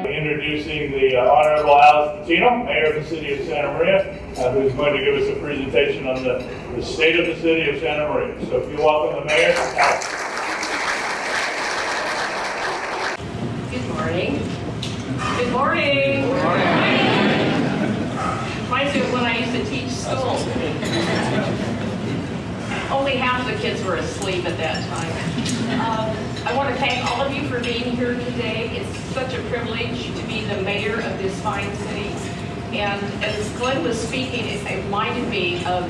Introducing the Honorable Alex Patino, Mayor of the City of Santa Maria, who's going to give us a presentation on the state of the City of Santa Maria. So if you welcome the Mayor, Alex. Good morning. Good morning. Good morning. Reminds me of when I used to teach school. Only half the kids were asleep at that time. I want to thank all of you for being here today. It's such a privilege to be the mayor of this fine city. And as Glenn was speaking, it reminded me of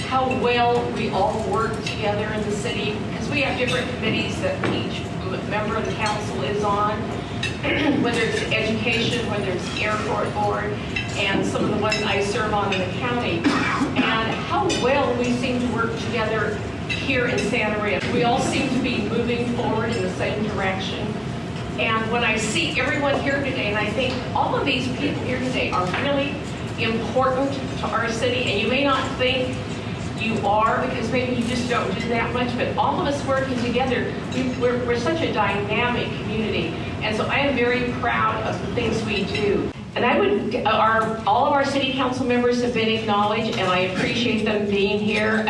how well we all work together in the city, because we have different committees that each member of the council is on, whether it's education, whether it's the airport board, and some of the ones I serve on in the county, and how well we seem to work together here in Santa Maria. We all seem to be moving forward in the same direction. And when I see everyone here today, and I think all of these people here today are really important to our city, and you may not think you are because maybe you just don't do that much, but all of us working together, we're such a dynamic community. And so I am very proud of the things we do. And all of our city council members have been acknowledged, and I appreciate them being here.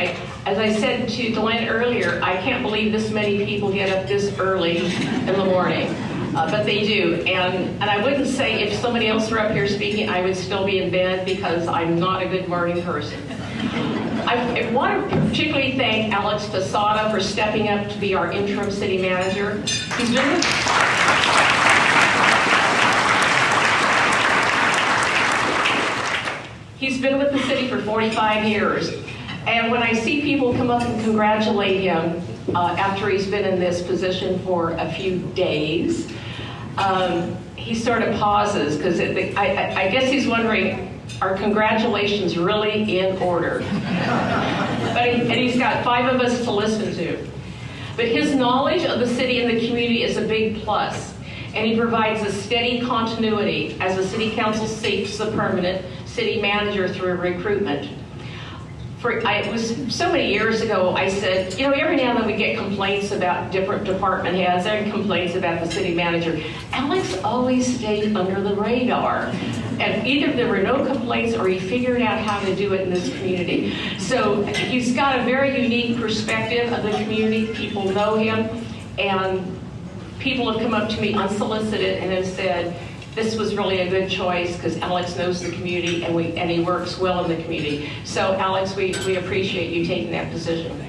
As I said to Glenn earlier, I can't believe this many people get up this early in the morning, but they do. And I wouldn't say if somebody else were up here speaking, I would still be in bed, because I'm not a good morning person. I want to particularly thank Alex Posada for stepping up to be our interim city manager. He's been with the city for 45 years. And when I see people come up and congratulate him after he's been in this position for a few days, he sort of pauses, because I guess he's wondering, are congratulations really in order? And he's got 5 of us to listen to. But his knowledge of the city and the community is a big plus. And he provides a steady continuity as the city council seeks the permanent city manager through recruitment. It was so many years ago, I said, every now and then we get complaints about different department heads and complaints about the city manager. Alex always stayed under the radar. And either there were no complaints or he figured out how to do it in this community. So he's got a very unique perspective of the community. People know him, and people have come up to me unsolicited and have said, this was really a good choice because Alex knows the community and he works well in the community. So Alex, we appreciate you taking that position.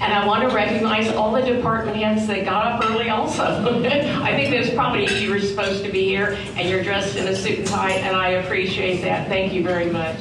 And I want to recognize all the department heads that got up early also. I think that's probably you were supposed to be here and you're dressed in a suit and tie, and I appreciate that. Thank you very much.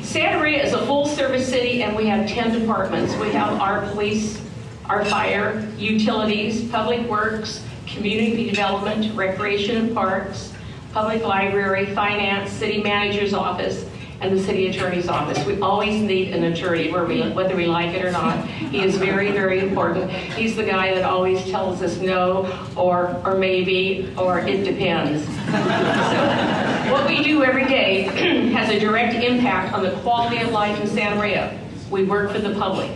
Santa Maria is a full service city, and we have 10 departments. We have our police, our fire, utilities, public works, community development, recreation and parks, public library, finance, city manager's office, and the city attorney's office. We always need an attorney, whether we like it or not. He is very, very important. He's the guy that always tells us no, or maybe, or it depends. So, what we do every day has a direct impact on the quality of life in Santa Maria. We work for the public.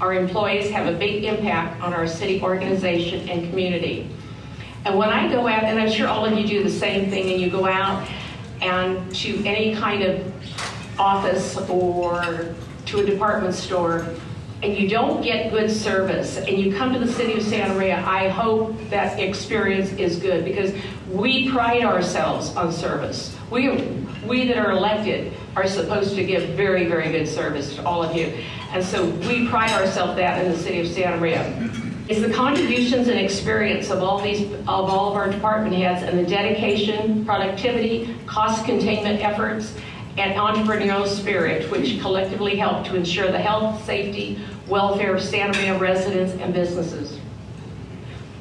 Our employees have a big impact on our city organization and community. And when I go out, and I'm sure all of you do the same thing, and you go out and to any kind of office or to a department store, and you don't get good service, and you come to the city of Santa Maria, I hope that experience is good, because we pride ourselves on service. We that are elected are supposed to give very, very good service to all of you. And so we pride ourselves that in the city of Santa Maria. It's the contributions and experience of all of our department heads, and the dedication, productivity, cost containment efforts, and entrepreneurial spirit, which collectively help to ensure the health, safety, welfare of Santa Maria residents and businesses.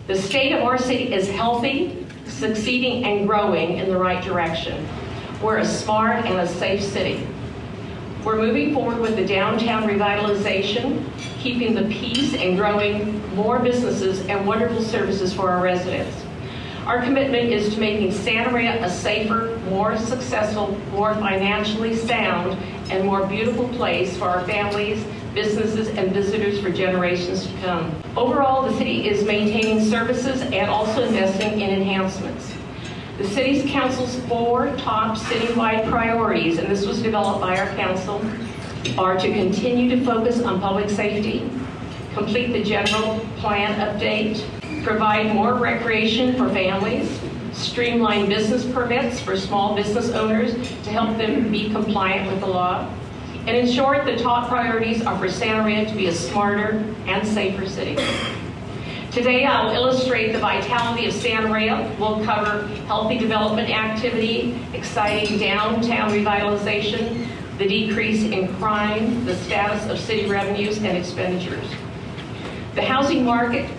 The state of our city is healthy, succeeding, and growing in the right direction. We're a smart and a safe city. We're moving forward with the downtown revitalization, keeping the peace and growing more businesses and wonderful services for our residents. Our commitment is to making Santa Maria a safer, more successful, more financially sound, and more beautiful place for our families, businesses, and visitors for generations to come. Overall, the city is maintaining services and also investing in enhancements. The city's council's 4 top citywide priorities, and this was developed by our council, are to continue to focus on public safety, complete the general plan update, provide more recreation for families, streamline business permits for small business owners to help them be compliant with the law. And in short, the top priorities are for Santa Maria to be a smarter and safer city. Today, I'll illustrate the vitality of Santa Maria. We'll cover healthy development activity, exciting downtown revitalization, the decrease in crime, the status of city revenues and expenditures, the housing market,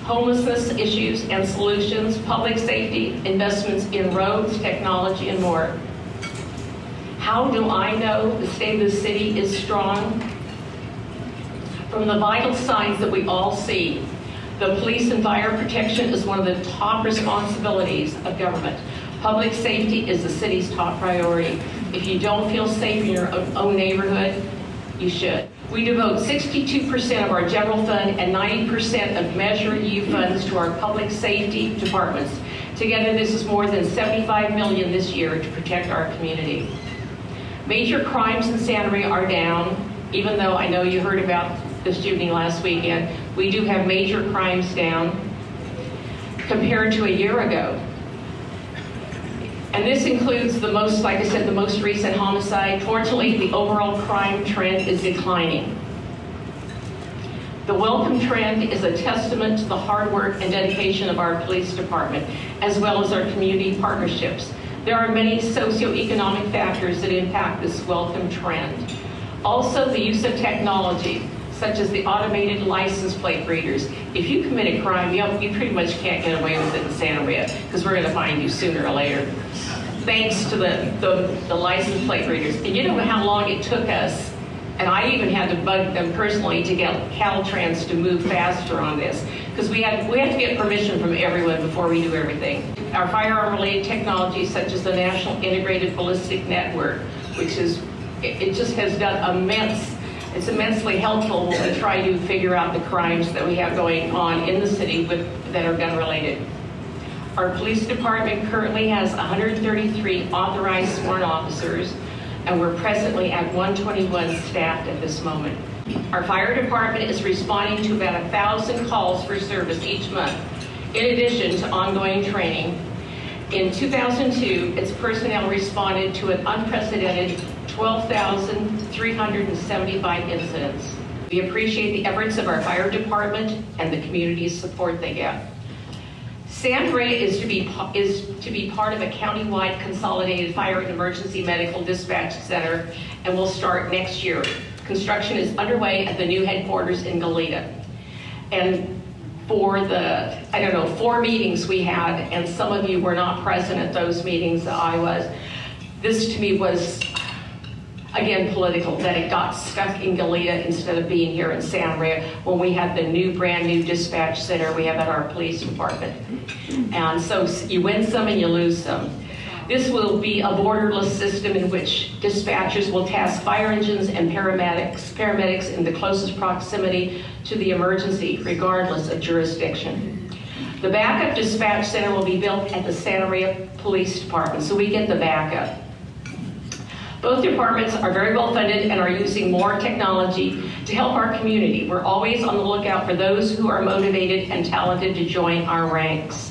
homelessness issues and solutions, public safety, investments in roads, technology, and more. How do I know the state of the city is strong? From the vital signs that we all see. The police and fire protection is one of the top responsibilities of government. Public safety is the city's top priority. If you don't feel safe in your own neighborhood, you should. We devote 62% of our general fund and 90% of Measure U funds to our public safety departments. Together, this is more than $75 million this year to protect our community. Major crimes in Santa Maria are down, even though I know you heard about the shooting last weekend. We do have major crimes down compared to a year ago. And this includes the most, like I said, the most recent homicide. Fortunately, the overall crime trend is declining. The welcome trend is a testament to the hard work and dedication of our police department, as well as our community partnerships. There are many socioeconomic factors that impact this welcome trend. Also, the use of technology, such as the automated license plate readers. If you commit a crime, you pretty much can't get away with it in Santa Maria, because we're going to find you sooner or later, thanks to the license plate readers. And you know how long it took us, and I even had to bug them personally to get Caltrans to move faster on this, because we have to get permission from everyone before we do everything. Our firearm-related technology, such as the National Integrated Ballistic Network, which is, it just has done it's immensely helpful when we try to figure out the crimes that we have going on in the city that are gun-related. Our police department currently has 133 authorized sworn officers, and we're presently at 121 staffed at this moment. Our fire department is responding to about 1,000 calls for service each month, in addition to ongoing training. In 2002, its personnel responded to an unprecedented 12,375 incidents. We appreciate the efforts of our fire department and the community's support they get. Santa Maria is to be part of a countywide consolidated fire and emergency medical dispatch center, and will start next year. Construction is underway at the new headquarters in Goleta. And for the, 4 meetings we had, and some of you were not present at those meetings, I was, this to me was, again, political, that it got stuck in Goleta instead of being here in Santa Maria when we had the brand new dispatch center we have at our police department. And so you win some and you lose some. This will be a borderless system in which dispatchers will task fire engines and paramedics in the closest proximity to the emergency, regardless of jurisdiction. The backup dispatch center will be built at the Santa Maria Police Department, so we get the backup. Both departments are very well funded and are using more technology to help our community. We're always on the lookout for those who are motivated and talented to join our ranks.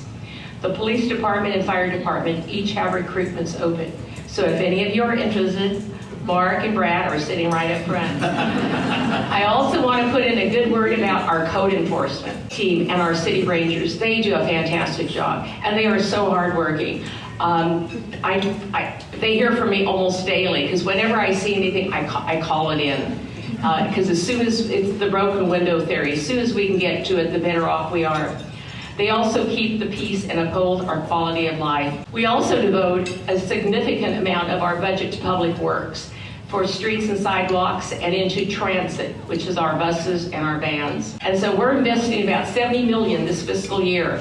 The police department and fire department each have recruitments open. So if any of you are interested, Mark and Brad are sitting right up front. I also want to put in a good word about our code enforcement team and our city rangers. They do a fantastic job, and they are so hardworking. They hear from me almost daily, because whenever I see anything, I call it in. Because as soon as it's the broken window theory, as soon as we can get to it, the better off we are. They also keep the peace and uphold our quality of life. We also devote a significant amount of our budget to public works, for streets and sidewalks, and into transit, which is our buses and our vans. And so we're investing about $70 million this fiscal year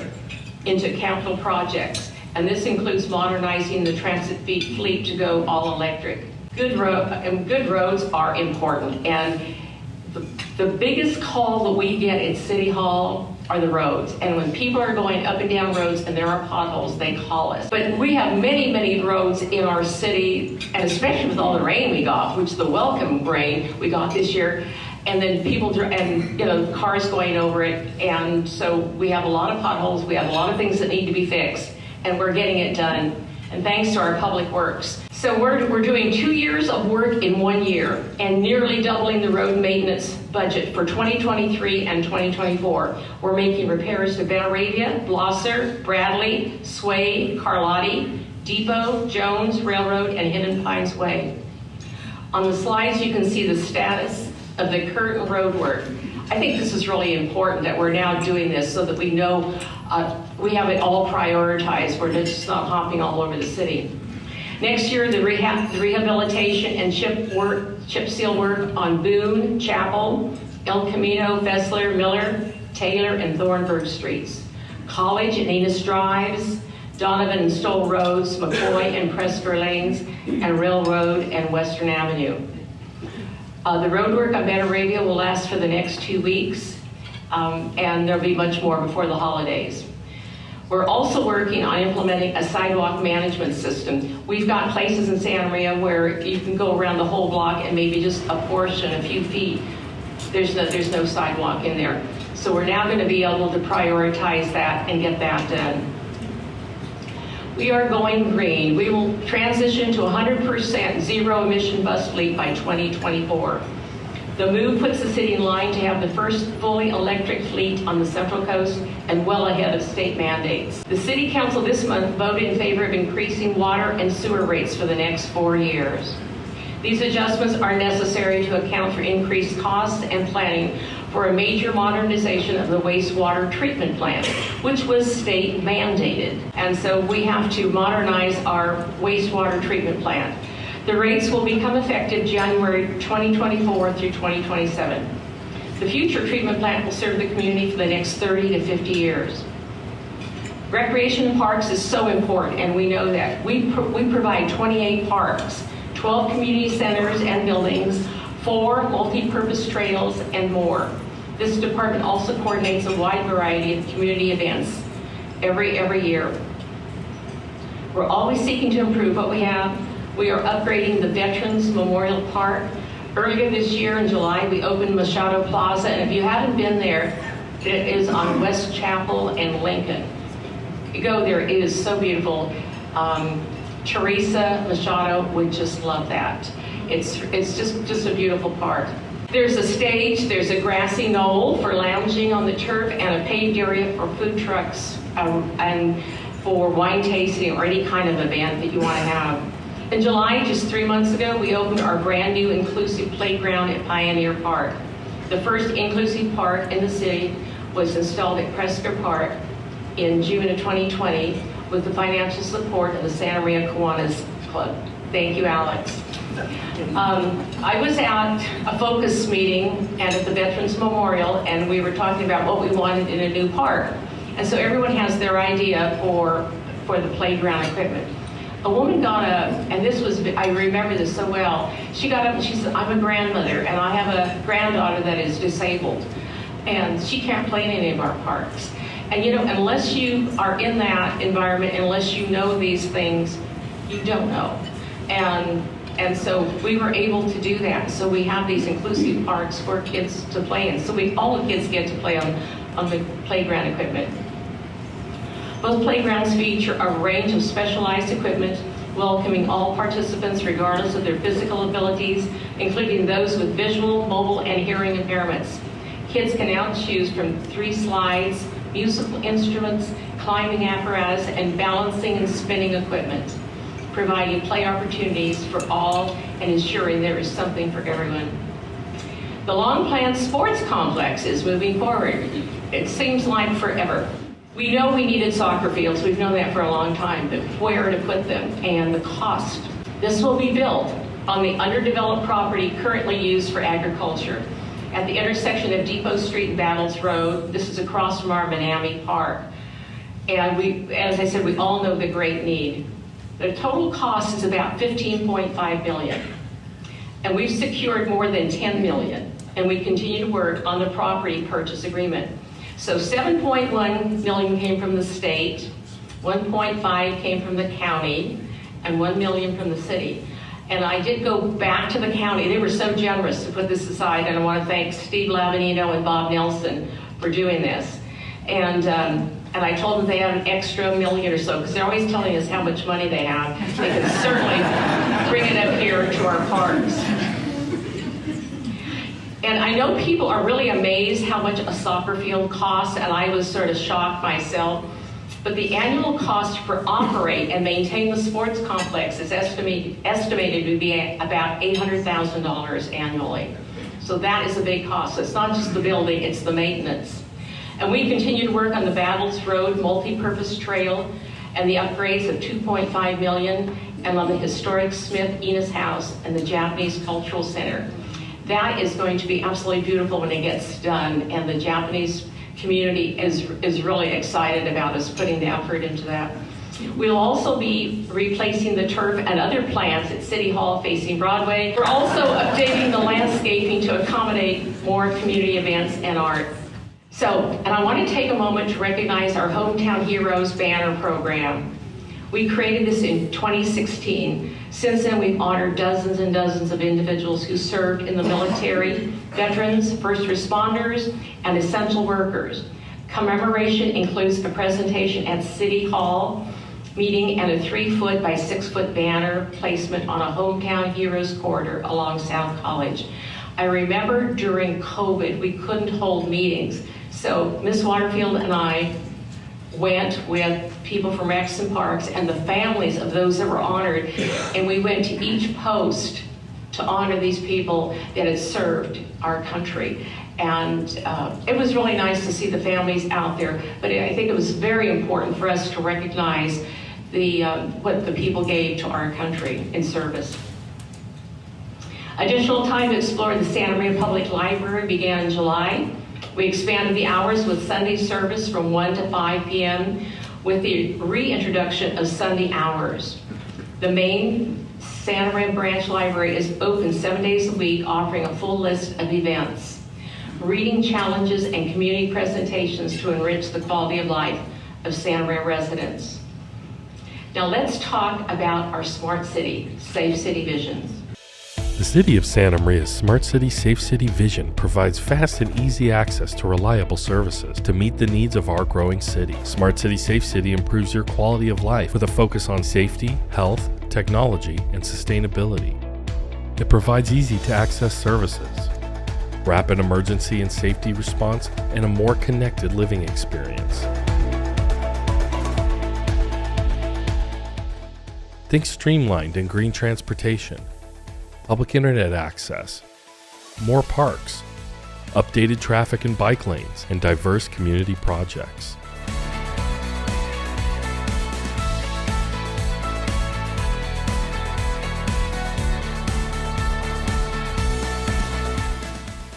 into capital projects. And this includes modernizing the transit fleet to go all electric. Good roads are important, and The biggest call that we get at City Hall are the roads. And when people are going up and down roads and there are potholes, they call us. But we have many, many roads in our city, and especially with all the rain we got, which is the welcome rain we got this year, and then cars going over it. And so we have a lot of potholes, we have a lot of things that need to be fixed, and we're getting it done. And thanks to our public works. So we're doing 2 years of work in 1 year and nearly doubling the road maintenance budget for 2023 and 2024. We're making repairs to Benaravia, Blosser, Bradley, Sway, Carlotti, Depot, Jones, Railroad, and Hidden Pines Way. On the slides, you can see the status of the current road work. I think this is really important that we're now doing this so that we know we have it all prioritized. We're just not hopping all over the city. Next year, the rehabilitation and chip seal work on Boone, Chapel, El Camino, Fessler, Miller, Taylor, and Thornburg Streets. College and Enos Drives, Donovan and Stoll Roads, McCoy and Presper Lanes, and Railroad and Western Avenue. The road work on Benaravia will last for the next 2 weeks, and there'll be much more before the holidays. We're also working on implementing a sidewalk management system. We've got places in Santa Maria where you can go around the whole block and maybe just a portion, a few feet. There's no sidewalk in there. So we're now going to be able to prioritize that and get that done. We are going green. We will transition to 100% zero emission bus fleet by 2024. The move puts the city in line to have the first fully electric fleet on the Central Coast and well ahead of state mandates. The City Council this month voted in favor of increasing water and sewer rates for the next 4 years. These adjustments are necessary to account for increased costs and planning for a major modernization of the wastewater treatment plant, which was state mandated. And so we have to modernize our wastewater treatment plant. The rates will become effective January 2024 through 2027. The future treatment plant will serve the community for the next 30 to 50 years. Recreation and parks is so important, and we know that. We provide 28 parks, 12 community centers and buildings, 4 multi-purpose trails, and more. This department also coordinates a wide variety of community events every year. We're always seeking to improve what we have. We are upgrading the Veterans Memorial Park. Earlier this year in July, we opened Machado Plaza, and if you haven't been there, it is on West Chapel and Lincoln. You go there, it is so beautiful. Teresa Machado would just love that. It's just a beautiful park. There's a stage, there's a grassy knoll for lounging on the turf, and a paved area for food trucks and for wine tasting or any kind of event that you want to have. In July, just 3 months ago, we opened our brand new inclusive playground at Pioneer Park. The first inclusive park in the city was installed at Presker Park in June of 2020 with the financial support of the Santa Maria Kiwanis Club. Thank you, Alex. I was at a focus meeting and at the Veterans Memorial, and we were talking about what we wanted in a new park. And so everyone has their idea for the playground equipment. A woman got up, and I remember this so well. She got up and she said, I'm a grandmother, and I have a granddaughter that is disabled, and she can't play in any of our parks. And unless you are in that environment, unless you know these things, you don't know. And so we were able to do that. So we have these inclusive parks for kids to play in. So all the kids get to play on the playground equipment. Both playgrounds feature a range of specialized equipment, welcoming all participants regardless of their physical abilities, including those with visual, mobile, and hearing impairments. Kids can now choose from 3 slides, musical instruments, climbing apparatus, and balancing and spinning equipment, providing play opportunities for all and ensuring there is something for everyone. The long-planned sports complex is moving forward. It seems like forever. We know we needed soccer fields. We've known that for a long time, but where to put them and the cost. This will be built on the underdeveloped property currently used for agriculture at the intersection of Depot Street and Battles Road. This is across from our Manami Park. And as I said, we all know the great need. The total cost is about $15.5 billion. And we've secured more than $10 million and we continue to work on the property purchase agreement. So 7.1 million came from the state, 1.5 came from the county, and 1 million from the city. And I did go back to the county. They were so generous to put this aside, and I want to thank Steve Lavanino and Bob Nelson for doing this. And I told them they had an extra million or so, because they're always telling us how much money they have. They can certainly bring it up here to our parks. And I know people are really amazed how much a soccer field costs, and I was sort of shocked myself. But the annual cost to operate and maintain the sports complex is estimated to be about $800,000 annually. So that is a big cost. So it's not just the building, it's the maintenance. And we continue to work on the Battles Road multi-purpose trail and the upgrades of $2.5 million, and on the historic Smith Enos House and the Japanese Cultural Center. That is going to be absolutely beautiful when it gets done, and the Japanese community is really excited about us putting the effort into that. We'll also be replacing the turf and other plants at City Hall facing Broadway. We're also updating the landscaping to accommodate more community events and art. And I want to take a moment to recognize our Hometown Heroes banner program. We created this in 2016. Since then, we've honored dozens and dozens of individuals who served in the military, veterans, first responders, and essential workers. Commemoration includes a presentation at City Hall meeting and a 3-foot by 6-foot banner placement on a Hometown Heroes corridor along South College. I remember during COVID, we couldn't hold meetings. So Ms. Waterfield and I went with people from Recs and Parks and the families of those that were honored, and we went to each post to honor these people that had served our country. And it was really nice to see the families out there, but I think it was very important for us to recognize what the people gave to our country in service. Additional time to explore the Santa Maria Public Library began in July. We expanded the hours with Sunday service from 1 to 5 p.m. with the reintroduction of Sunday hours. The main Santa Maria Branch Library is open 7 days a week, offering a full list of events, reading challenges, and community presentations to enrich the quality of life of Santa Maria residents. Now let's talk about our Smart City, Safe City visions. The City of Santa Maria's Smart City Safe City vision provides fast and easy access to reliable services to meet the needs of our growing city. Smart City Safe City improves your quality of life with a focus on safety, health, technology, and sustainability. It provides easy-to-access services, rapid emergency and safety response, and a more connected living experience. Think streamlined and green transportation, public internet access, more parks, updated traffic and bike lanes, and diverse community projects.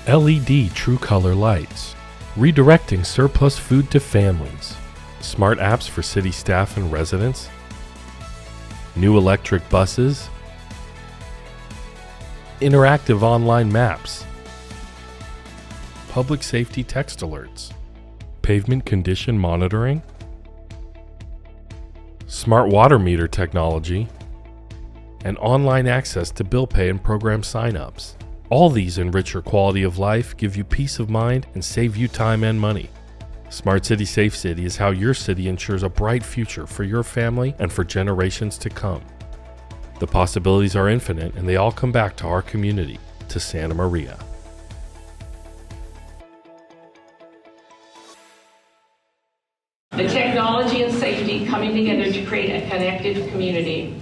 LED True Color lights, redirecting surplus food to families, smart apps for city staff and residents, new electric buses, interactive online maps, public safety text alerts, pavement condition monitoring, smart water meter technology, and online access to bill pay and program signups. All these enrich your quality of life, give you peace of mind, and save you time and money. Smart City Safe City is how your city ensures a bright future for your family and for generations to come. The possibilities are infinite, and they all come back to our community, to Santa Maria. The technology and safety coming together to create a connected community.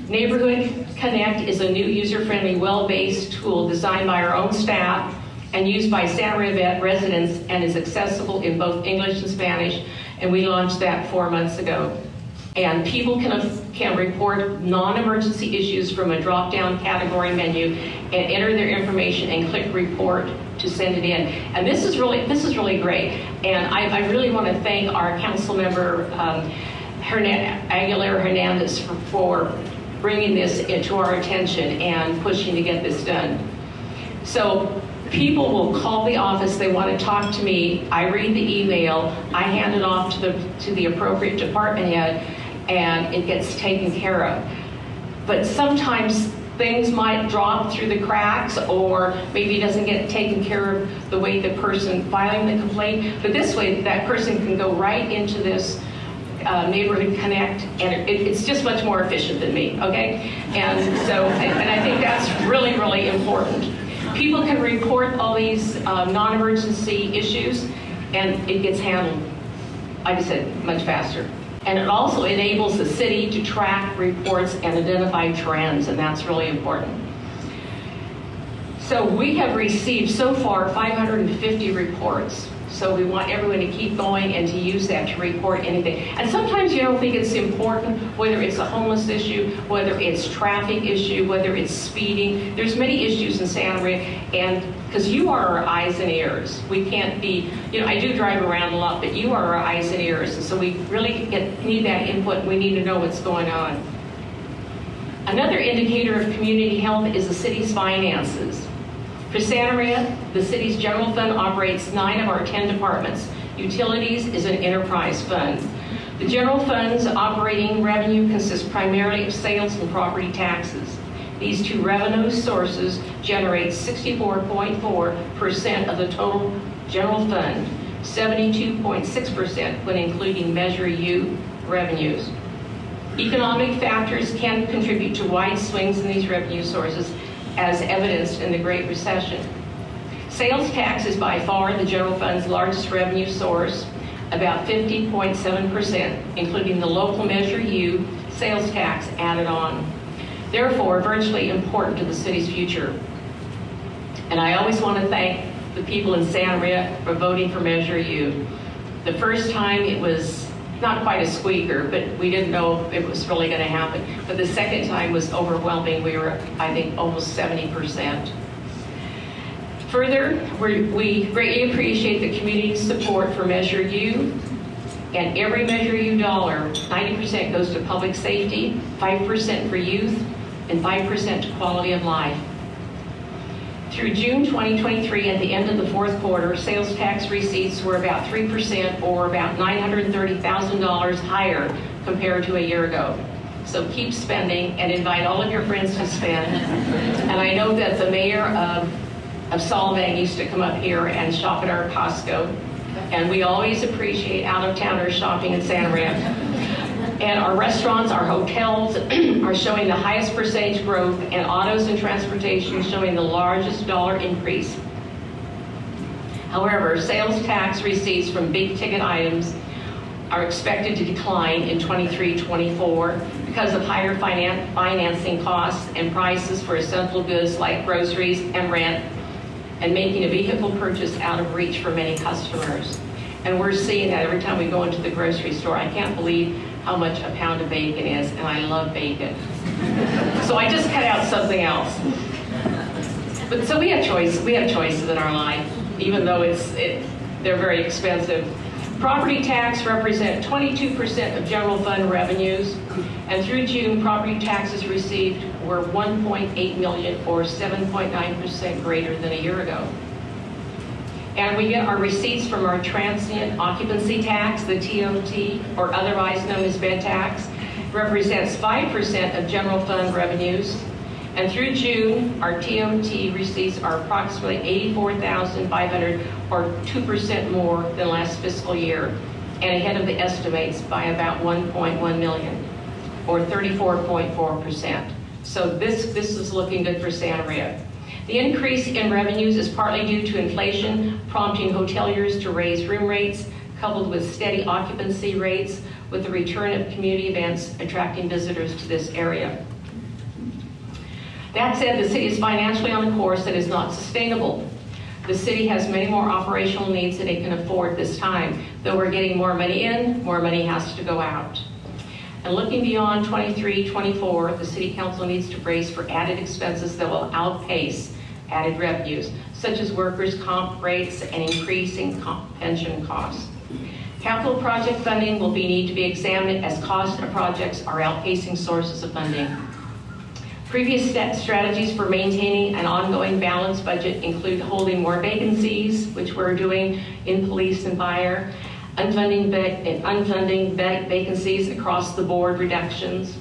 Neighborhood Connect is a new user-friendly, well-based tool designed by our own staff and used by Santa Maria residents, and is accessible in both English and Spanish, and we launched that 4 months ago. And people can report non-emergency issues from a drop-down category menu and enter their information and click report to send it in. And this is really great. And I really want to thank our council member Aguilera Hernandez for bringing this into our attention and pushing to get this done. So People will call the office, they want to talk to me, I read the email, I hand it off to the appropriate department head, and it gets taken care of. But sometimes things might drop through the cracks, or maybe it doesn't get taken care of the way the person filing the complaint. But this way, that person can go right into this neighborhood connect, and it's just much more efficient than me, okay? And so, and I think that's really, really important. People can report all these non-emergency issues, and it gets handled, like I said, much faster. And it also enables the city to track reports and identify trends, and that's really important. So we have received so far 550 reports. So we want everyone to keep going and to use that to report anything. And sometimes you don't think it's important, whether it's a homeless issue, whether it's traffic issue, whether it's speeding. There's many issues in Santa Maria, and because you are our eyes and ears. We can't be, I do drive around a lot, but you are our eyes and ears. And so we really need that input. We need to know what's going on. Another indicator of community health is the city's finances. For Santa Maria, the city's general fund operates 9 of our 10 departments. Utilities is an enterprise fund. The general fund's operating revenue consists primarily of sales and property taxes. These two revenue sources generate 64.4% of the total general fund, 72.6% when including Measure U revenues. Economic factors can contribute to wide swings in these revenue sources, as evidenced in the Great Recession. Sales tax is by far the general fund's largest revenue source, about 50.7%, including the local Measure U sales tax added on. Therefore, virtually important to the city's future. And I always want to thank the people in Santa Maria for voting for Measure U. The first time it was not quite a squeaker, but we didn't know it was really going to happen. But the second time was overwhelming. We were, I think, almost 70%. Further, we greatly appreciate the community's support for Measure U. And every Measure U dollar, 90% goes to public safety, 5% for youth, and 5% to quality of life. Through June 2023, at the end of the fourth quarter, sales tax receipts were about 3%, or about $930,000 higher compared to a year ago. So keep spending and invite all of your friends to spend. And I know that the mayor of Solvang used to come up here and shop at our Costco. And we always appreciate out-of-towners shopping in Santa Maria. And our restaurants, our hotels are showing the highest percentage growth, and autos and transportation showing the largest dollar increase. However, sales tax receipts from big ticket items are expected to decline in 23-24 because of higher financing costs and prices for essential goods like groceries and rent, and making a vehicle purchase out of reach for many customers. And we're seeing that every time we go into the grocery store. I can't believe how much a pound of bacon is, and I love bacon. So I just cut out something else. But so we have choices in our life, even though they're very expensive. Property tax represent 22% of general fund revenues, and through June, property taxes received were $1.8 million, or 7.9% greater than a year ago. And we get our receipts from our transient occupancy tax, the TOT, or otherwise known as bed tax, represents 5% of general fund revenues. And through June, our TOT receipts are approximately $84,500, or 2% more than last fiscal year, and ahead of the estimates by about $1.1 million, or 34.4%. So this is looking good for Santa Maria. The increase in revenues is partly due to inflation, prompting hoteliers to raise room rates, coupled with steady occupancy rates, with the return of community events attracting visitors to this area. That said, the city is financially on a course that is not sustainable. The city has many more operational needs than it can afford this time. Though we're getting more money in, more money has to go out. And looking beyond 23-24, the City Council needs to brace for added expenses that will outpace added revenues, such as workers' comp rates and increasing pension costs. Capital project funding will need to be examined, as cost of projects are outpacing sources of funding. Previous strategies for maintaining an ongoing balanced budget include holding more vacancies, which we're doing in police and fire, unfunding vacancies across the board reductions,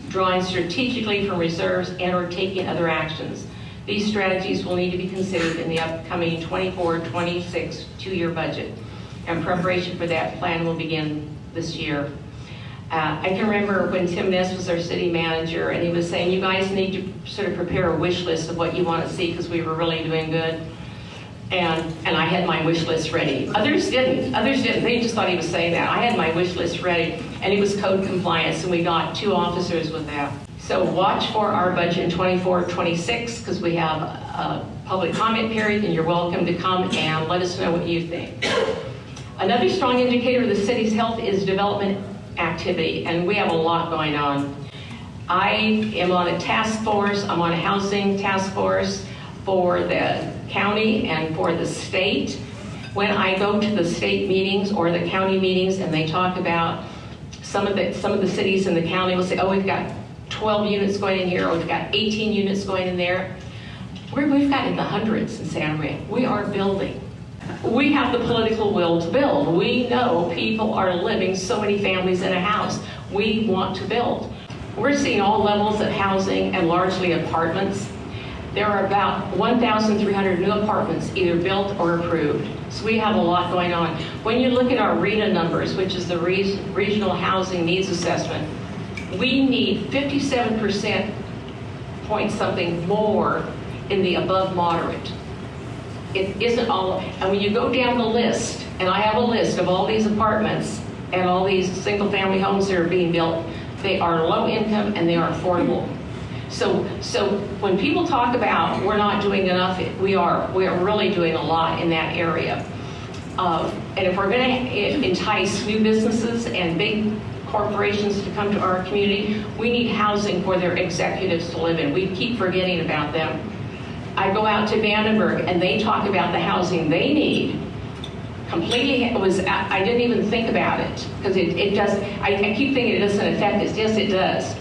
drawing strategically from reserves, and or taking other actions. These strategies will need to be considered in the upcoming 24-26 two-year budget, and preparation for that plan will begin this year. I can remember when Tim Ness was our city manager, and he was saying, you guys need to sort of prepare a wish list of what you want to see, because we were really doing good. And I had my wish list ready. Others didn't. They just thought he was saying that. I had my wish list ready, and it was code compliance, and we got 2 officers with that. So watch for our budget in 24-26, because we have a public comment period, and you're welcome to come and let us know what you think. Another strong indicator of the city's health is development activity, and we have a lot going on. I am on a task force. I'm on a housing task force for the county and for the state. When I go to the state meetings or the county meetings and they talk about some of the cities in the county will say, oh, we've got 12 units going in here, or we've got 18 units going in there. We've got in the hundreds in Santa Maria. We are building. We have the political will to build. We know people are living, so many families in a house. We want to build. We're seeing all levels of housing and largely apartments. There are about 1,300 new apartments either built or approved. So we have a lot going on. When you look at our RHNA numbers, which is the Regional Housing Needs Assessment, we need 57% point something more in the above moderate. It isn't all, and when you go down the list, and I have a list of all these apartments and all these single family homes that are being built, they are low income and they are affordable. So when people talk about we're not doing enough, we are really doing a lot in that area. And if we're going to entice new businesses and big corporations to come to our community, we need housing for their executives to live in. We keep forgetting about them. I go out to Vandenberg and they talk about the housing they need. Completely, I didn't even think about it, because it does, I keep thinking it doesn't affect us. Yes, it does.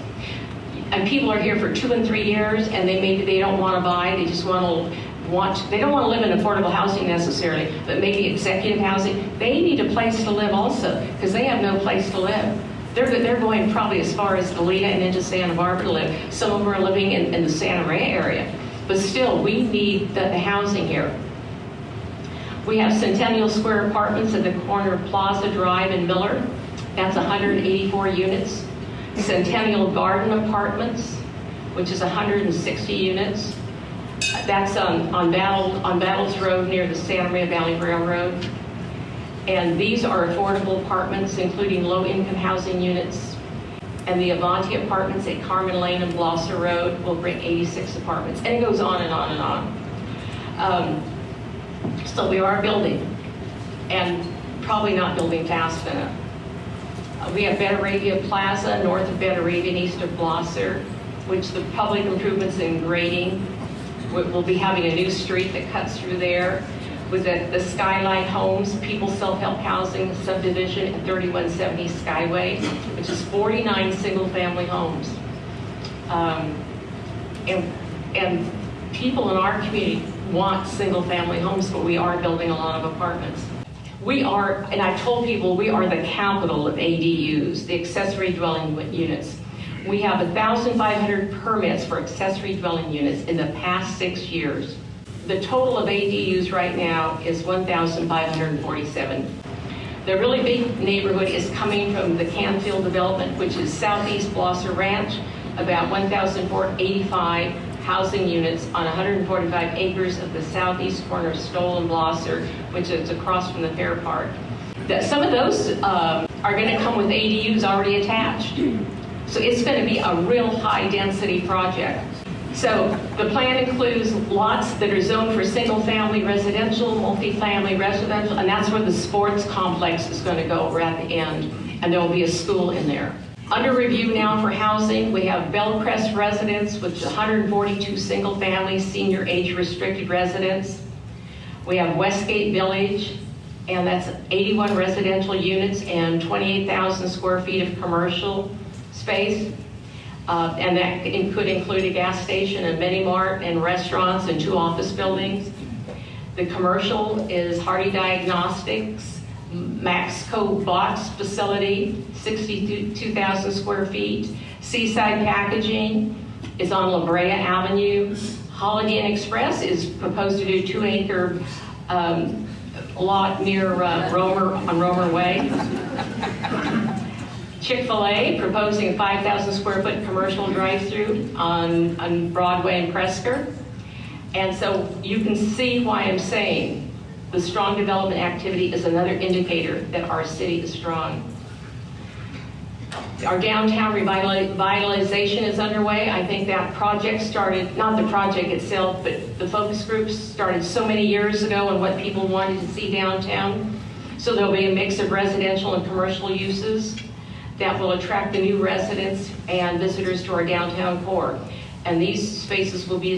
And people are here for 2 and 3 years, and they don't want to buy. They just they don't want to live in affordable housing necessarily, but maybe executive housing. They need a place to live also, because they have no place to live. They're going probably as far as Goleta and into Santa Barbara to live. Some of them are living in the Santa Maria area, but still, we need the housing here. We have Centennial Square Apartments at the corner of Plaza Drive and Miller. That's 184 units. Centennial Garden Apartments, which is 160 units. That's on Battles Road near the Santa Maria Valley Railroad. And these are affordable apartments, including low-income housing units. And the Avanti Apartments at Carmen Lane and Blosser Road will bring 86 apartments. And it goes on and on and on. So we are building, and probably not building fast enough. We have Betaravia Plaza, north of Betaravia and east of Blosser, which the public improvements in grading. We'll be having a new street that cuts through there. With the Skyline Homes, People Self-Help Housing subdivision at 3170 Skyway, which is 49 single-family homes. And people in our community want single-family homes, but we are building a lot of apartments. We are, and I've told people, we are the capital of ADUs, the accessory dwelling units. We have 1,500 permits for accessory dwelling units in the past 6 years. The total of ADUs right now is 1,547. The really big neighborhood is coming from the Canfield development, which is Southeast Blosser Ranch, about 1,485 housing units on 145 acres of the southeast corner of Stoll and Blosser, which is across from the Fair Park. Some of those are going to come with ADUs already attached. So it's going to be a real high-density project. So the plan includes lots that are zoned for single-family residential, multifamily residential, and that's where the sports complex is going to go right at the end, and there will be a school in there. Under review now for housing, we have Bellcrest Residence, which is 142 single-family senior age-restricted residents. We have Westgate Village, and that's 81 residential units and 28,000 square feet of commercial space. and that could include a gas station, a mini mart, and restaurants, and 2 office buildings. The commercial is Hardy Diagnostics, Maxco Box Facility, 62,000 square feet. Seaside Packaging is on La Brea Avenue. Holiday Inn Express is proposed to do 2-acre lot near Romer Way. Chick-fil-A proposing a 5,000 square foot commercial drive-through on Broadway and Presker. And so you can see why I'm saying the strong development activity is another indicator that our city is strong. Our downtown revitalization is underway. I think that project started, not the project itself, but the focus groups started so many years ago and what people wanted to see downtown. So there'll be a mix of residential and commercial uses that will attract the new residents and visitors to our downtown core. And these spaces will be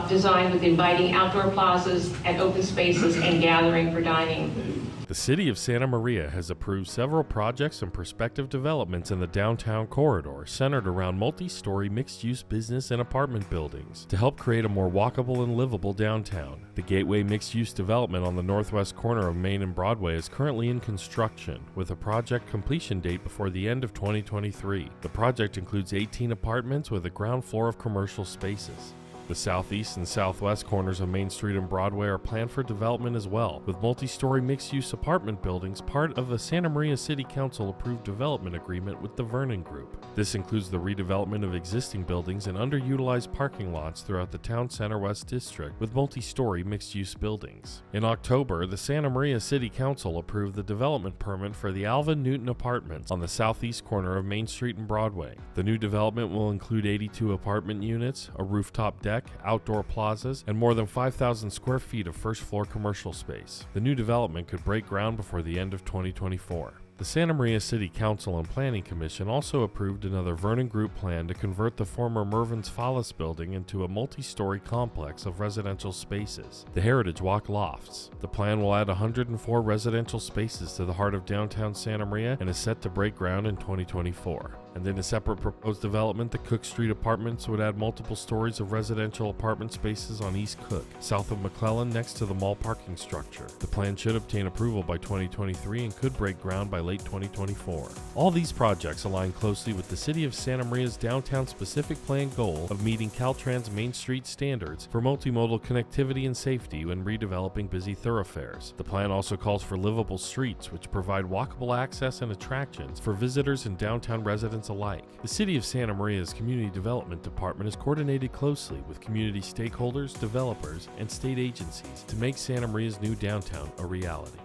designed with inviting outdoor plazas and open spaces and gathering for dining. The City of Santa Maria has approved several projects and prospective developments in the downtown corridor centered around multi-story mixed-use business and apartment buildings to help create a more walkable and livable downtown. The Gateway mixed-use development on the northwest corner of Main and Broadway is currently in construction, with a project completion date before the end of 2023. The project includes 18 apartments with a ground floor of commercial spaces. The southeast and southwest corners of Main Street and Broadway are planned for development as well, with multi-story mixed-use apartment buildings part of a Santa Maria City Council approved development agreement with the Vernon Group. This includes the redevelopment of existing buildings and underutilized parking lots throughout the Town Center West District with multi-story mixed-use buildings. In October, the Santa Maria City Council approved the development permit for the Alvin Newton Apartments on the southeast corner of Main Street and Broadway. The new development will include 82 apartment units, a rooftop deck, outdoor plazas, and more than 5,000 square feet of first-floor commercial space. The new development could break ground before the end of 2024. The Santa Maria City Council and Planning Commission also approved another Vernon Group plan to convert the former Mervyn's Follis building into a multi-story complex of residential spaces, the Heritage Walk Lofts. The plan will add 104 residential spaces to the heart of downtown Santa Maria and is set to break ground in 2024. And in a separate proposed development, the Cook Street Apartments would add multiple stories of residential apartment spaces on East Cook, south of McClellan next to the mall parking structure. The plan should obtain approval by 2023 and could break ground by late 2024. All these projects align closely with the City of Santa Maria's downtown specific plan goal of meeting Caltrans Main Street standards for multimodal connectivity and safety when redeveloping busy thoroughfares. The plan also calls for livable streets, which provide walkable access and attractions for visitors and downtown residents alike. The City of Santa Maria's Community Development Department is coordinated closely with community stakeholders, developers, and state agencies to make Santa Maria's new downtown a reality.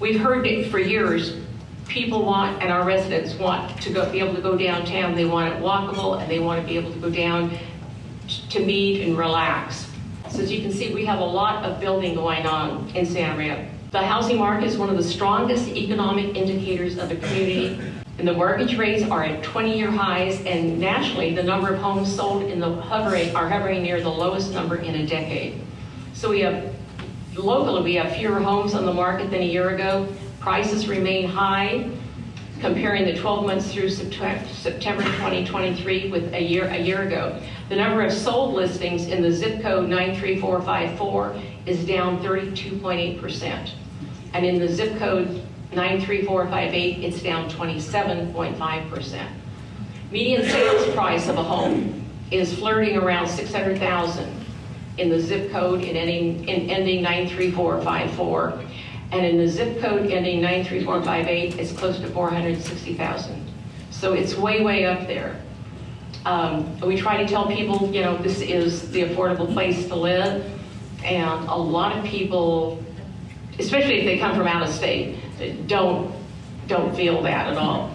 We've heard it for years. People want, and our residents want to be able to go downtown. They want it walkable, and they want to be able to go down to meet and relax. So as you can see, we have a lot of building going on in Santa Maria. The housing market is one of the strongest economic indicators of the community, and the mortgage rates are at 20-year highs, and nationally, the number of homes sold are hovering near the lowest number in a decade. So locally, we have fewer homes on the market than a year ago. Prices remain high, comparing the 12 months through September 2023 with a year ago. The number of sold listings in the zip code 93454 is down 32.8%. And in the zip code 93458, it's down 27.5%. Median sales price of a home is flirting around $600,000 in the zip code ending 93454. And in the zip code ending 93458, it's close to $460,000. So it's way, way up there. We try to tell people, this is the affordable place to live. And a lot of people, especially if they come from out of state, don't feel that at all.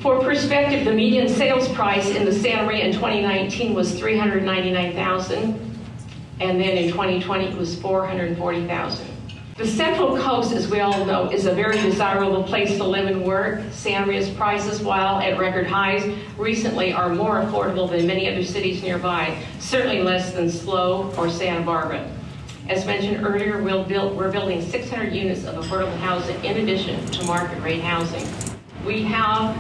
For perspective, the median sales price in the Santa Maria in 2019 was $399,000. And then in 2020, it was $440,000. The Central Coast, as we all know, is a very desirable place to live and work. Santa Maria's prices, while at record highs, recently are more affordable than many other cities nearby, certainly less than SLO or Santa Barbara. As mentioned earlier, we're building 600 units of affordable housing in addition to market rate housing. We have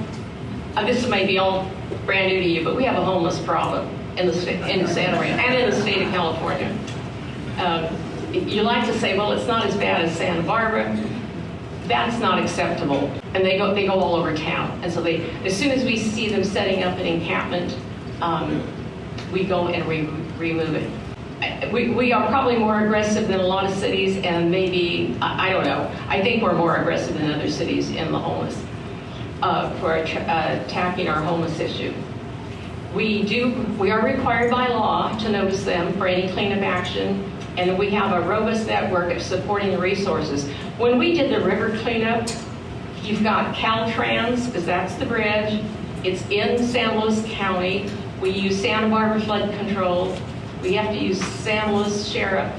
this may be all brand new to you, but we have a homeless problem in Santa Maria and in the state of California. You like to say, well, it's not as bad as Santa Barbara. That's not acceptable. And they go all over town. And so as soon as we see them setting up an encampment, we go and remove it. We are probably more aggressive than a lot of cities, and maybe, I don't know, I think we're more aggressive than other cities in the homeless, for attacking our homeless issue. We are required by law to notice them for any cleanup action, and we have a robust network of supporting the resources. When we did the river cleanup, you've got Caltrans, because that's the bridge. It's in San Luis County. We use Santa Barbara Flood Control. We have to use San Luis Sheriff.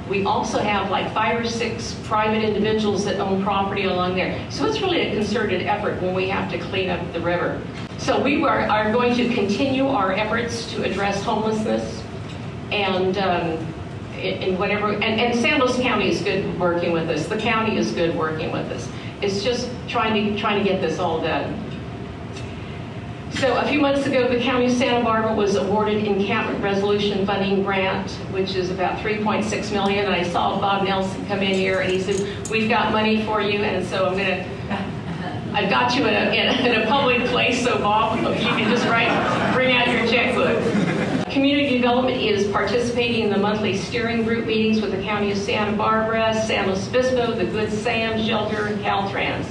We also have like 5 or 6 private individuals that own property along there. So it's really a concerted effort when we have to clean up the river. So we are going to continue our efforts to address homelessness, and in whatever, and San Luis County is good working with us. The county is good working with us. It's just trying to get this all done. So a few months ago, the County of Santa Barbara was awarded Encampment Resolution Funding Grant, which is about $3.6 million. And I saw Bob Nelson come in here, and he said, "We've got money for you." And so I've got you in a public place, so Bob, you can just bring out your checkbook. Community Development is participating in the monthly steering group meetings with the County of Santa Barbara, San Luis Obispo, the Good Sam Shelter, and Caltrans.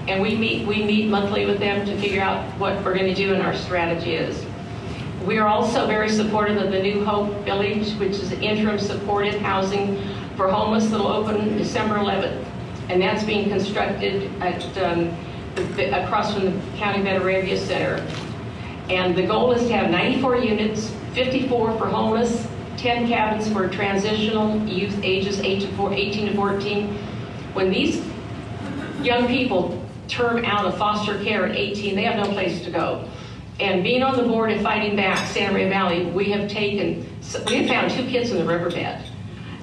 And we meet monthly with them to figure out what we're going to do and our strategy is. We are also very supportive of the New Hope Village, which is interim supported housing for homeless that'll open December 11th. And that's being constructed at across from the County Medarabia Center. And the goal is to have 94 units, 54 for homeless, 10 cabins for transitional youth ages 18 to 14. When these young people term out of foster care at 18, they have no place to go. And being on the board of Fighting Back Santa Maria Valley, we have found 2 kids in the riverbed.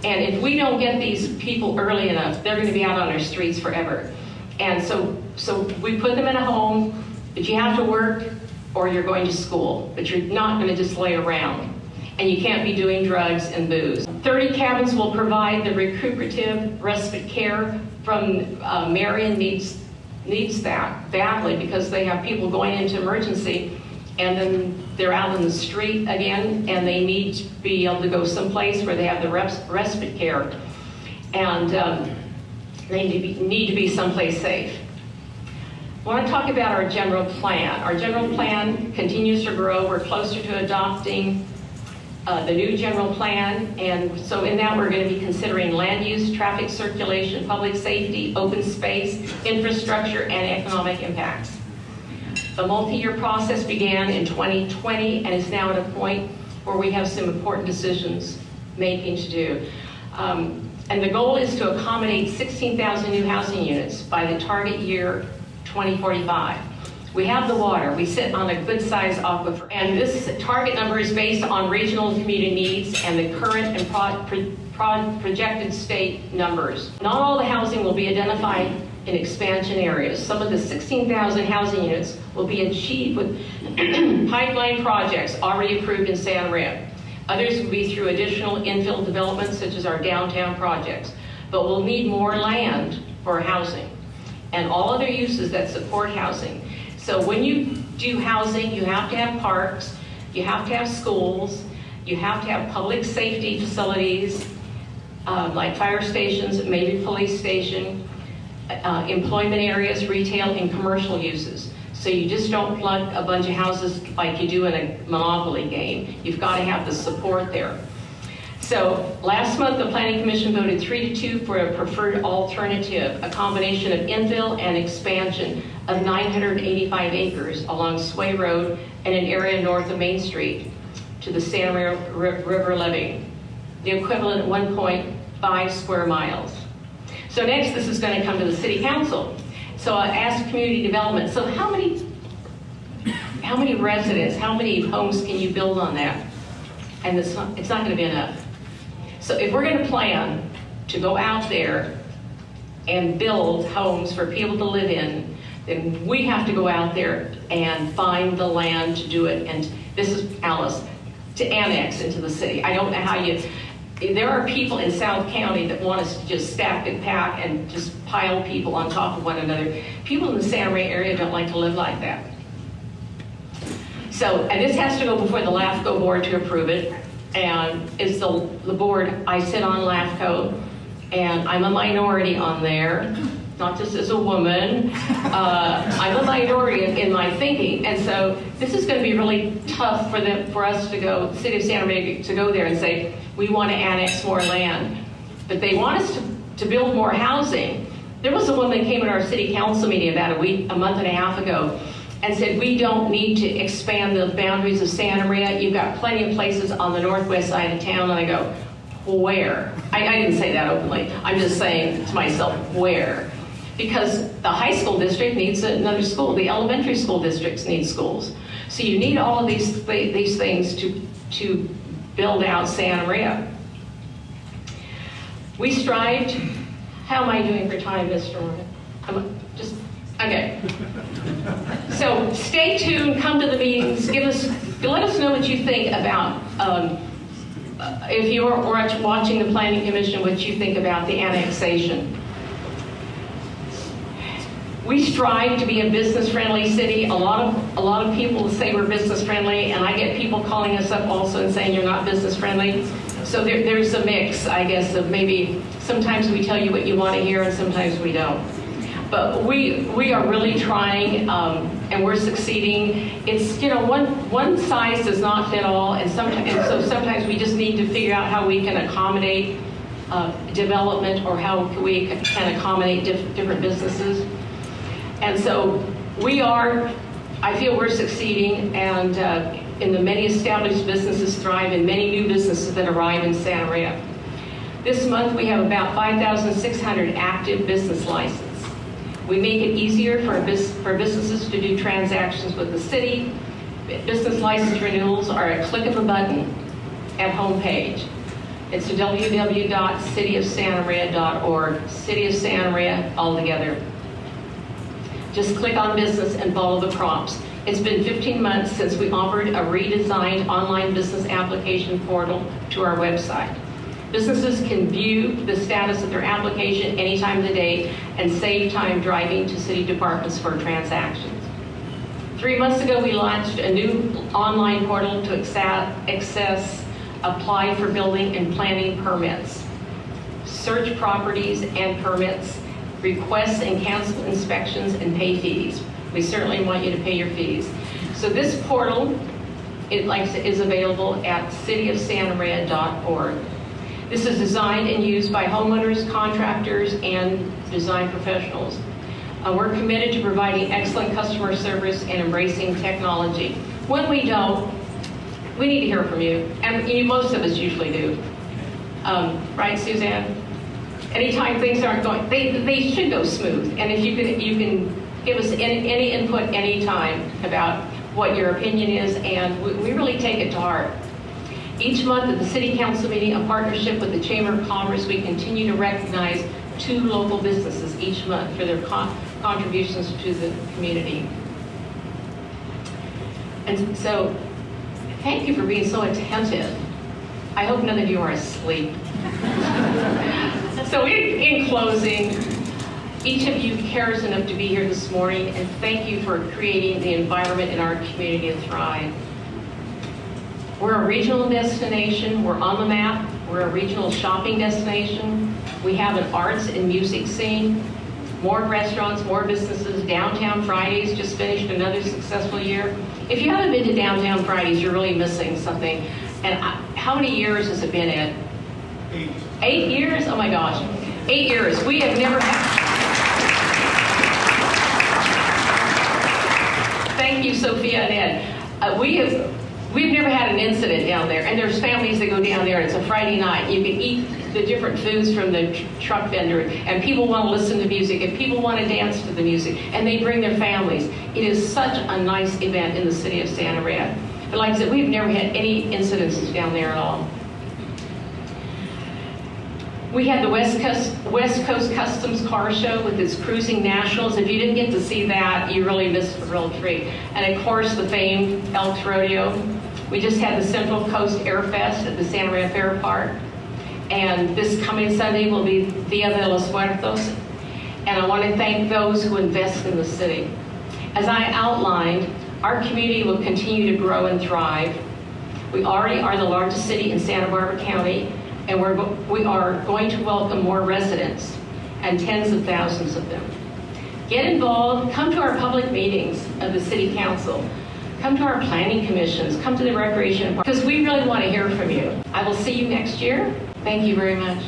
And if we don't get these people early enough, they're going to be out on our streets forever. And so we put them in a home, but you have to work or you're going to school, but you're not going to just lay around. And you can't be doing drugs and booze. 30 cabins will provide the recuperative respite care from Marion needs that badly, because they have people going into emergency and then they're out in the street again, and they need to be able to go someplace where they have the respite care, and they need to be someplace safe. I want to talk about our general plan. Our general plan continues to grow. We're closer to adopting the new general plan, and so in that we're going to be considering land use, traffic circulation, public safety, open space, infrastructure, and economic impacts. The multi-year process began in 2020 and is now at a point where we have some important decisions making to do. And the goal is to accommodate 16,000 new housing units by the target year 2045. We have the water. We sit on a good-sized aquifer. And this target number is based on regional and community needs and the current and projected state numbers. Not all the housing will be identified in expansion areas. Some of the 16,000 housing units will be achieved with pipeline projects already approved in Santa Maria. Others will be through additional infill developments, such as our downtown projects. But we'll need more land for housing and all other uses that support housing. So when you do housing, you have to have parks, you have to have schools, you have to have public safety facilities, like fire stations, maybe police station, employment areas, retail, and commercial uses. So you just don't plug a bunch of houses like you do in a Monopoly game. You've got to have the support there. So last month, the Planning Commission voted 3-2 for a preferred alternative, a combination of infill and expansion of 985 acres along Sway Road and an area north of Main Street to the Santa Maria River levee, the equivalent of 1.5 square miles. So next, this is going to come to the City Council. So I asked Community Development, so how many residents, how many homes can you build on that? And it's not going to be enough. So if we're going to plan to go out there and build homes for people to live in, then we have to go out there and find the land to do it. And this is Alice, to annex into the city. I don't know how you, there are people in South County that want us to just stack and pack and just pile people on top of one another. People in the Santa Maria area don't like to live like that. So, and this has to go before the LAFCO board to approve it. And it's the board, I sit on LAFCO, and I'm a minority on there, not just as a woman. I'm a minority in my thinking. And so this is going to be really tough for us to go, the city of Santa Maria, to go there and say, we want to annex more land. But they want us to build more housing. There was a woman that came at our city council meeting about a month and a half ago, and said, we don't need to expand the boundaries of Santa Maria. You've got plenty of places on the northwest side of town. And I go, where? I didn't say that openly. I'm just saying to myself, where? Because the high school district needs another school. The elementary school districts need schools. So you need all of these things to build out Santa Maria. We strived. How am I doing for time, Mr. Moran? Okay. So stay tuned, come to the meetings, let us know what you think about, if you're watching the Planning Commission, what you think about the annexation. We strive to be a business-friendly city. A lot of people say we're business-friendly, and I get people calling us up also and saying you're not business-friendly. So there's a mix, I guess, of maybe sometimes we tell you what you want to hear and sometimes we don't. But we are really trying, and we're succeeding. It's, one size does not fit all, and so sometimes we just need to figure out how we can accommodate development, or how we can accommodate different businesses. And so I feel we're succeeding, and in the many established businesses thrive, and many new businesses that arrive in Santa Maria. This month we have about 5,600 active business licenses. We make it easier for businesses to do transactions with the city. Business license renewals are a click of a button at homepage. It's www.cityofsantamaria.org, City of Santa Maria, all together. Just click on business and follow the prompts. It's been 15 months since we offered a redesigned online business application portal to our website. Businesses can view the status of their application any time of the day and save time driving to city departments for transactions. 3 months ago, we launched a new online portal to access, apply for building and planning permits, search properties and permits, request and cancel inspections, and pay fees. We certainly want you to pay your fees. So this portal is available at cityofsantamaria.org. This is designed and used by homeowners, contractors, and design professionals. We're committed to providing excellent customer service and embracing technology. When we don't, we need to hear from you. And most of us usually do. Right, Suzanne? Anytime things aren't going, they should go smooth. And if you can give us any input anytime about what your opinion is, and we really take it to heart. Each month at the City Council meeting, in partnership with the Chamber of Commerce, we continue to recognize 2 local businesses each month for their contributions to the community. And so, thank you for being so attentive. I hope none of you are asleep. So in closing, each of you cares enough to be here this morning, and thank you for creating the environment in our community to thrive. We're a regional destination. We're on the map. We're a regional shopping destination. We have an arts and music scene, more restaurants, more businesses. Downtown Fridays just finished another successful year. If you haven't been to Downtown Fridays, you're really missing something. And how many years has it been, Ed? 8. 8 years? Oh my gosh. 8 years. We have never had... Thank you, Sophia and Ed. We've never had an incident down there, and there's families that go down there. It's a Friday night. You can eat the different foods from the truck vendor, and people want to listen to music, and people want to dance to the music, and they bring their families. It is such a nice event in the city of Santa Maria. But like I said, we've never had any incidences down there at all. We had the West Coast Customs Car Show with its Cruising Nationals. If you didn't get to see that, you really missed a real treat. And of course, the famed Elks Rodeo. We just had the Central Coast Air Fest at the Santa Maria Fair Park. And this coming Sunday will be Dia de los Muertos. And I want to thank those who invest in the city. As I outlined, our community will continue to grow and thrive. We already are the largest city in Santa Barbara County, and we are going to welcome more residents, and tens of thousands of them. Get involved, come to our public meetings of the City Council, come to our planning commissions, come to the recreation park, because we really want to hear from you. I will see you next year. Thank you very much.